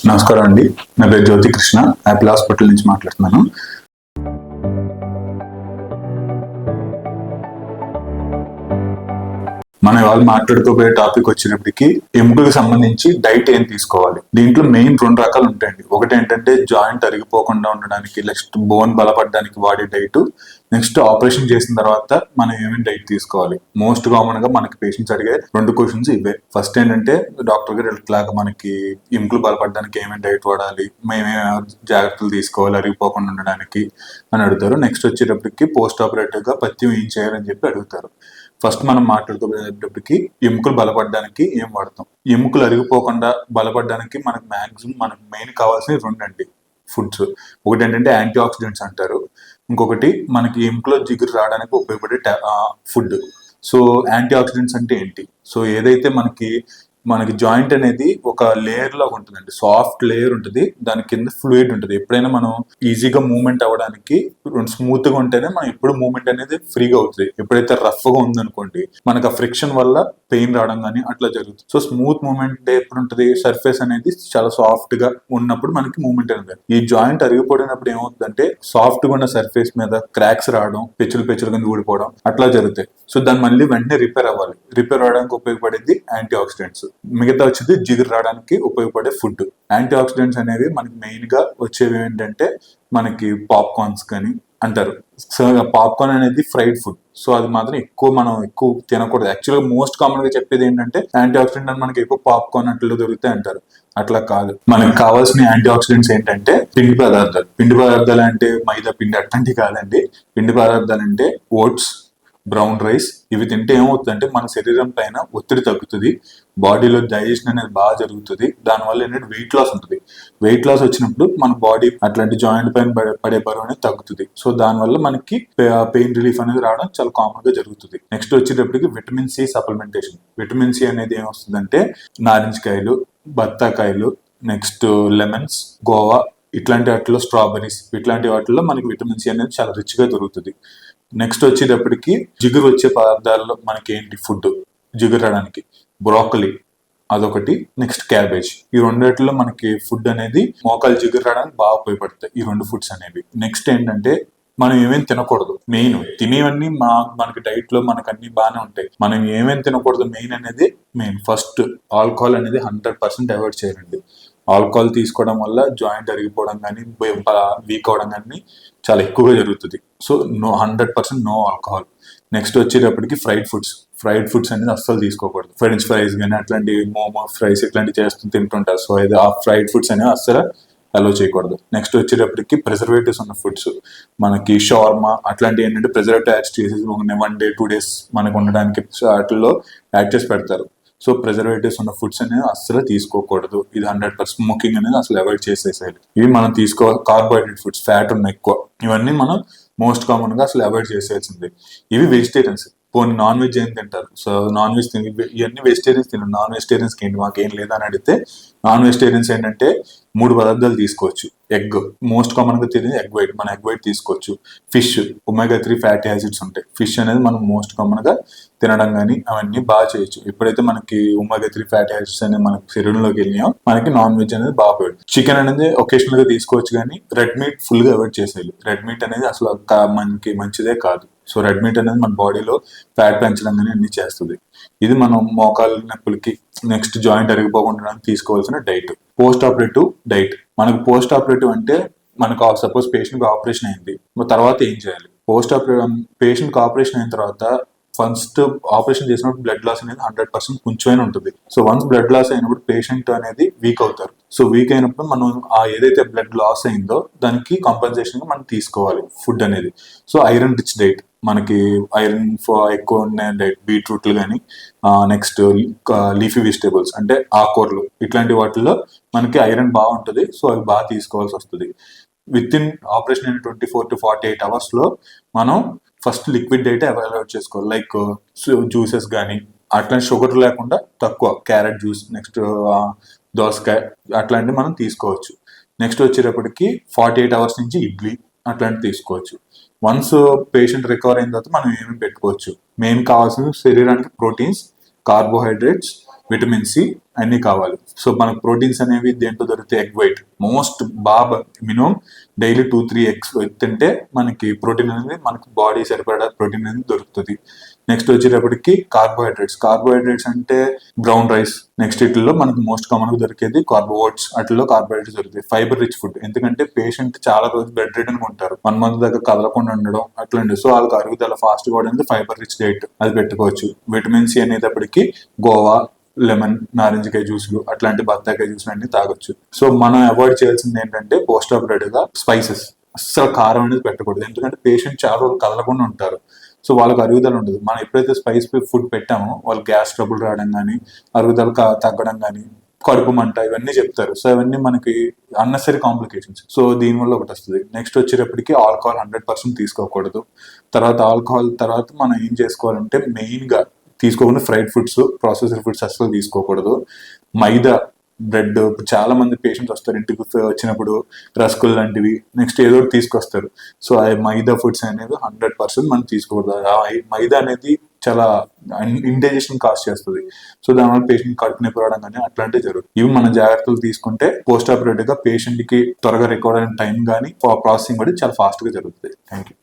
నమస్కారం అండి. నా పేరు జ్యోతి కృష్ణ, యాపిల్ హాస్పిటల్ నుంచి మాట్లాడుతున్నాను. మనం ఇవాళ మాట్లాడుకోబోయే టాపిక్ వచ్చేటప్పటికి ఎముకలకు సంబంధించి డైట్ ఏం తీసుకోవాలి. దీంట్లో మెయిన్ 2 రకాలు ఉంటాయండి. ఒకటి ఏంటంటే జాయింట్ అరిగిపోకుండా ఉండడానికి, నెక్స్ట్ బోన్ బలపడడానికి వాడే డైట్, నెక్స్ట్ ఆపరేషన్ చేసిన తర్వాత మనం ఏమేమి డైట్ తీసుకోవాలి. మోస్ట్ కామన్ గా మనకి పేషెంట్స్ అడిగే 2 క్వశ్చన్స్ ఇవే. ఫస్ట్ ఏంటంటే డాక్టర్ గారు ఇట్లాగా మనకి ఎముకలు బలపడడానికి ఏమేమి డైట్ వాడాలి, మేమేమి జాగ్రత్తలు తీసుకోవాలి అరిగిపోకుండా ఉండడానికి అని అడుగుతారు. నెక్స్ట్ వచ్చేటప్పటికి పోస్ట్ ఆపరేటివ్ గా పథ్యం ఏం చేయాలని చెప్పి అడుగుతారు. ఫస్ట్ మనం మాట్లాడుకోబోయేటప్పటికి ఎముకలు బలపడడానికి ఏం వాడతాం. ఎముకలు అరిగిపోకుండా బలపడడానికి మనకు మెయిన్ కావాల్సిన 2 అండి ఫుడ్స్. ఒకటి ఏంటంటే యాంటీ ఆక్సిడెంట్స్ అంటారు, ఇంకొకటి మనకి ఎముకలో జిగురు రావడానికి ఉపయోగపడే ఫుడ్. సో యాంటీ ఆక్సిడెంట్స్ అంటే ఏంటి? సో ఏదైతే మనకి జాయింట్ అనేది ఒక లేయర్ లాగా ఉంటుందండి, సాఫ్ట్ లేయర్ ఉంటుంది, దాని కింద ఫ్లూయిడ్ ఉంటుంది. ఎప్పుడైనా మనం ఈజీగా మూవ్మెంట్ అవ్వడానికి స్మూత్ గా ఉంటేనే మనం ఎప్పుడు మూవ్మెంట్ అనేది ఫ్రీగా అవుతుంది. ఎప్పుడైతే రఫ్ గా ఉందనుకోండి మనకు ఆ ఫ్రిక్షన్ వల్ల పెయిన్ రావడం కానీ అట్లా జరుగుతుంది. సో స్మూత్ మూవ్మెంట్ ఎప్పుడు ఉంటుంది, సర్ఫేస్ అనేది చాలా సాఫ్ట్ గా ఉన్నప్పుడు మనకి మూవ్మెంట్ అనేది. ఈ జాయింట్ అరిగిపోయినప్పుడు ఏమవుతుందంటే సాఫ్ట్ గా ఉన్న సర్ఫేస్ మీద క్రాక్స్ రావడం, పెచ్చులు కింద ఊడిపోవడం అట్లా జరుగుతాయి. సో దాన్ని మళ్ళీ వెంటనే రిపేర్ అవ్వాలి. రిపేర్ అవడానికి ఉపయోగపడేది యాంటీ ఆక్సిడెంట్స్. మిగతా వచ్చేది జిగురు రావడానికి ఉపయోగపడే ఫుడ్. యాంటీ ఆక్సిడెంట్స్ అనేవి మనకి మెయిన్ గా వచ్చేవి ఏంటంటే మనకి పాప్కార్న్స్ కానీ అంటారు. సో పాప్కార్న్ అనేది ఫ్రైడ్ ఫుడ్. సో అది మాత్రం మనం ఎక్కువ తినకూడదు. యాక్చువల్గా మోస్ట్ కామన్ గా చెప్పేది ఏంటంటే యాంటీ ఆక్సిడెంట్ అని మనకి ఎక్కువ పాప్కార్న్ అట్లా దొరుకుతాయి అంటారు. అట్లా కాదు. మనకి కావాల్సిన యాంటీ ఆక్సిడెంట్స్ ఏంటంటే పిండి పదార్థాలు. పిండి పదార్థాలు అంటే మైదా పిండి అట్లాంటివి కాదండి. పిండి పదార్థాలు అంటే ఓట్స్, బ్రౌన్ రైస్. ఇవి తింటే ఏమవుతుందంటే మన శరీరం పైన ఒత్తిడి తగ్గుతుంది, బాడీలో డైజెషన్ అనేది బాగా జరుగుతుంది. దానివల్ల ఏంటంటే వెయిట్ లాస్ ఉంటుంది. వెయిట్ లాస్ వచ్చినప్పుడు మన బాడీ అట్లాంటి జాయింట్ పైన పడే బరువు అనేది తగ్గుతుంది. సో దానివల్ల మనకి పెయిన్ రిలీఫ్ అనేది రావడం చాలా కామన్ గా జరుగుతుంది. నెక్స్ట్ వచ్చేటప్పటికి vitamin C supplementation. Vitamin C అనేది ఏమొస్తుందంటే నారింజకాయలు, బత్తాకాయలు, నెక్స్ట్ లెమన్స్, గోవా ఇట్లాంటి వాటిలో, స్ట్రాబెరీస్ ఇట్లాంటి వాటిల్లో మనకి విటమిన్ సి అనేది చాలా రిచ్ గా దొరుకుతుంది. నెక్స్ట్ వచ్చేటప్పటికి జిగురు వచ్చే పదార్థాల్లో మనకి ఏంటి ఫుడ్ జిగురు రావడానికి? బ్రోకలీ అదొకటి, నెక్స్ట్ క్యాబేజ్. ఈ రెండిట్లో మనకి ఫుడ్ అనేది మోకాలు జిగురు రావడానికి బాగా ఉపయోగపడతాయి ఈ 2 ఫుడ్స్ అనేవి. నెక్స్ట్ ఏంటంటే మనం ఏమేమి తినకూడదు. మెయిన్ తినేవన్నీ మనకి డైట్ లో మనకు అన్ని బాగానే ఉంటాయి. మనం ఏమేమి తినకూడదు మెయిన్ ఫస్ట్ ఆల్కహాల్ అనేది 100% అవాయిడ్ చేయాలండి. ఆల్కహాల్ తీసుకోవడం వల్ల జాయింట్ అరిగిపోవడం కానీ వీక్ అవడం కానీ చాలా ఎక్కువగా జరుగుతుంది. So 100% no alcohol. నెక్స్ట్ వచ్చేటప్పటికి ఫ్రైడ్ ఫుడ్స్ అనేది అస్సలు తీసుకోకూడదు. ఫ్రెంచ్ ఫ్రైస్ కానీ అట్లాంటి మోమో ఫ్రైస్ ఇట్లాంటివి తింటుంటారు. సో ఇది ఆ ఫ్రైడ్ ఫుడ్స్ అనేవి అస్సలు అలో చేయకూడదు. నెక్స్ట్ వచ్చేటప్పటికి ప్రిజర్వేటివ్స్ ఉన్న ఫుడ్స్, మనకి షవర్మా అట్లాంటివి ఏంటంటే ప్రిజర్వేటివ్ యాడ్ చేసి 1 day 2 days మనకు ఉండడానికి వాటిల్లో యాడ్ చేసి పెడతారు. సో ప్రిజర్వేటివ్స్ ఉన్న ఫుడ్స్ అనేది అస్సలు తీసుకోకూడదు. ఇది 100% స్మోకింగ్ అనేది అసలు అవాయిడ్ చేసేసేయాలి. ఇవి మనం కార్బోహైడ్రేట్ ఫుడ్స్, ఫ్యాట్ ఉన్న ఎక్కువ, ఇవన్నీ మనం మోస్ట్ కామన్ గా అసలు అవాయిడ్ చేసేయాల్సింది. ఇవి వెజిటేరియన్స్. పోనీ నాన్ వెజ్ ఏం తింటారు? సో నాన్ వెజ్ ఇవన్నీ వెజిటేరియన్స్ తినరు. నాన్ వెజిటేరియన్స్ ఏంటి మాకేం లేదని అడిగితే, నాన్ వెజిటేరియన్స్ ఏంటంటే 3 పదార్థాలు తీసుకోవచ్చు. ఎగ్ మోస్ట్ కామన్ గా తినేది ఎగ్ వైట్, మన ఎగ్ వైట్ తీసుకోవచ్చు. ఫిష్, ఒమేగా 3 ఫ్యాటీ యాసిడ్స్ ఉంటాయి. ఫిష్ అనేది మనం మోస్ట్ కామన్ గా తినడం కానీ అవన్నీ బాగా చేయొచ్చు. ఎప్పుడైతే మనకి ఒమేగా 3 ఫ్యాటీ యాసిడ్స్ అనేది మనకి శరీరంలోకి వెళ్ళినాయో మనకి నాన్ వెజ్ అనేది బాగా పోయాడు. చికెన్ అనేది ఒకేషనల్ గా తీసుకోవచ్చు, కానీ రెడ్ మీట్ ఫుల్ గా అవాయిడ్ చేసేయాలి. రెడ్ మీట్ అనేది అసలు మనకి మంచిదే కాదు. సో రెడ్ మీట్ అనేది మన బాడీలో ఫ్యాట్ పెంచడం కానీ అన్ని చేస్తుంది. ఇది మనం మోకాలు నొప్పులకి, నెక్స్ట్ జాయింట్ అరిగిపోకుండా తీసుకోవాల్సిన డైట్. Post operative diet. మనకు పోస్ట్ ఆపరేటివ్ అంటే మనకు సపోజ్ పేషెంట్ ఆపరేషన్ అయింది, తర్వాత ఏం చేయాలి? పేషెంట్ ఆపరేషన్ అయిన తర్వాత ఫస్ట్ ఆపరేషన్ చేసినప్పుడు బ్లడ్ లాస్ అనేది 100% కొంచెమైనా ఉంటుంది. సో వన్స్ బ్లడ్ లాస్ అయినప్పుడు పేషెంట్ అనేది వీక్ అవుతారు. సో వీక్ అయినప్పుడు మనం ఏదైతే బ్లడ్ లాస్ అయిందో దానికి కాంపెన్సేషన్ గా మనం తీసుకోవాలి ఫుడ్ అనేది. సో ఐరన్ రిచ్ డైట్, మనకి ఐరన్ ఎక్కువ ఉన్న డైట్, బీట్రూట్లు కానీ, నెక్స్ట్ లీఫీ వెజిటేబుల్స్ అంటే ఆకుకూరలు, ఇట్లాంటి వాటిల్లో మనకి ఐరన్ బాగుంటుంది. సో అవి బాగా తీసుకోవాల్సి వస్తుంది. విత్ ఇన్ ఆపరేషన్ అయిన 24 to 48 hours లో మనం ఫస్ట్ లిక్విడ్ డైట్ అవాయిడ్ చేసుకోవాలి. లైక్ జ్యూసెస్ కానీ అట్లాంటి షుగర్ లేకుండా తక్కువ, క్యారెట్ జ్యూస్, నెక్స్ట్ దోసకాయ అట్లాంటివి మనం తీసుకోవచ్చు. నెక్స్ట్ వచ్చేటప్పటికి 48 hours నుంచి ఇడ్లీ అట్లాంటివి తీసుకోవచ్చు. వన్స్ పేషెంట్ రికవర్ అయిన తర్వాత మనం ఏమేమి పెట్టుకోవచ్చు? మెయిన్ కావాల్సిన శరీరానికి ప్రోటీన్స్, కార్బోహైడ్రేట్స్, విటమిన్ సి అన్ని కావాలి. సో మనకు ప్రోటీన్స్ అనేవి దేంట్లో దొరుకుతాయి? ఎగ్ వైట్ మోస్ట్ బాగా మినిమం డైలీ 2-3 ఎగ్స్ తింటే మనకి ప్రోటీన్ అనేది మనకి బాడీ సరిపడా ప్రోటీన్ అనేది దొరుకుతుంది. నెక్స్ట్ వచ్చేటప్పటికి కార్బోహైడ్రేట్స్ అంటే బ్రౌన్ రైస్, నెక్స్ట్ వీటిల్లో మనకు మోస్ట్ కామన్ గా దొరికేది ఓట్స్, అట్లలో కార్బోహైడ్రేట్స్ దొరుకుతాయి. ఫైబర్ రిచ్ ఫుడ్, ఎందుకంటే పేషెంట్ చాలా రోజు బెడ్ రిడన్ ఉంటారు, 1 మంత్ దాకా కదలకుండా ఉండడం అట్లాంటి, సో వాళ్ళకి అరుగుదల ఫాస్ట్ గా అనేది ఫైబర్ రిచ్ డైట్ అది పెట్టుకోవచ్చు. విటమిన్ సి అనేటప్పటికి గోవా, లెమన్, నారింజకాయ జ్యూసులు అట్లాంటి బత్తాకాయ జ్యూసులు అన్ని తాగొచ్చు. సో మనం అవాయిడ్ చేయాల్సింది ఏంటంటే పోస్ట్ ఆపరేటివ్ గా స్పైసెస్, అస్సలు కారం అనేది పెట్టకూడదు, ఎందుకంటే పేషెంట్ చాలా రోజులు కదలకుండా ఉంటారు, సో వాళ్ళకి అరుగుదల ఉండదు. మనం ఎప్పుడైతే స్పైస్ ఫుడ్ పెట్టామో వాళ్ళు గ్యాస్ ట్రబుల్ రావడం కానీ, అరుగుదల తగ్గడం కానీ, కడుపు మంట ఇవన్నీ చెప్తారు. సో ఇవన్నీ మనకి అన్నెసరీ కాంప్లికేషన్స్. సో దీనివల్ల ఒకటి వస్తుంది. నెక్స్ట్ వచ్చేటప్పటికి ఆల్కహాల్ 100% తీసుకోకూడదు. తర్వాత ఆల్కహాల్ తర్వాత మనం ఏం చేసుకోవాలంటే మెయిన్ గా తీసుకోకుండా ఫ్రైడ్ ఫుడ్స్, ప్రాసెస్డ్ ఫుడ్స్ అసలు తీసుకోకూడదు. మైదా, బ్రెడ్, చాలా మంది పేషెంట్స్ వస్తారు ఇంటికి వచ్చినప్పుడు రస్కులు లాంటివి నెక్స్ట్ ఏదో ఒకటి తీసుకొస్తారు. సో ఆ మైదా ఫుడ్స్ అనేది 100% మనం తీసుకోకూడదు. ఆ మైదా అనేది చాలా ఇండైజెషన్ కాస్ట్ చేస్తుంది. సో దానివల్ల పేషెంట్ కడుపు నొప్పి రావడం కానీ అట్లాంటివి జరుగుతుంది. ఇవి మన జాగ్రత్తలు తీసుకుంటే పోస్ట్ ఆపరేటివ్ గా పేషెంట్ కి త్వరగా రికవర్ అయిన టైం కానీ ప్రాసెసింగ్ కూడా చాలా ఫాస్ట్ గా జరుగుతుంది. Thank you.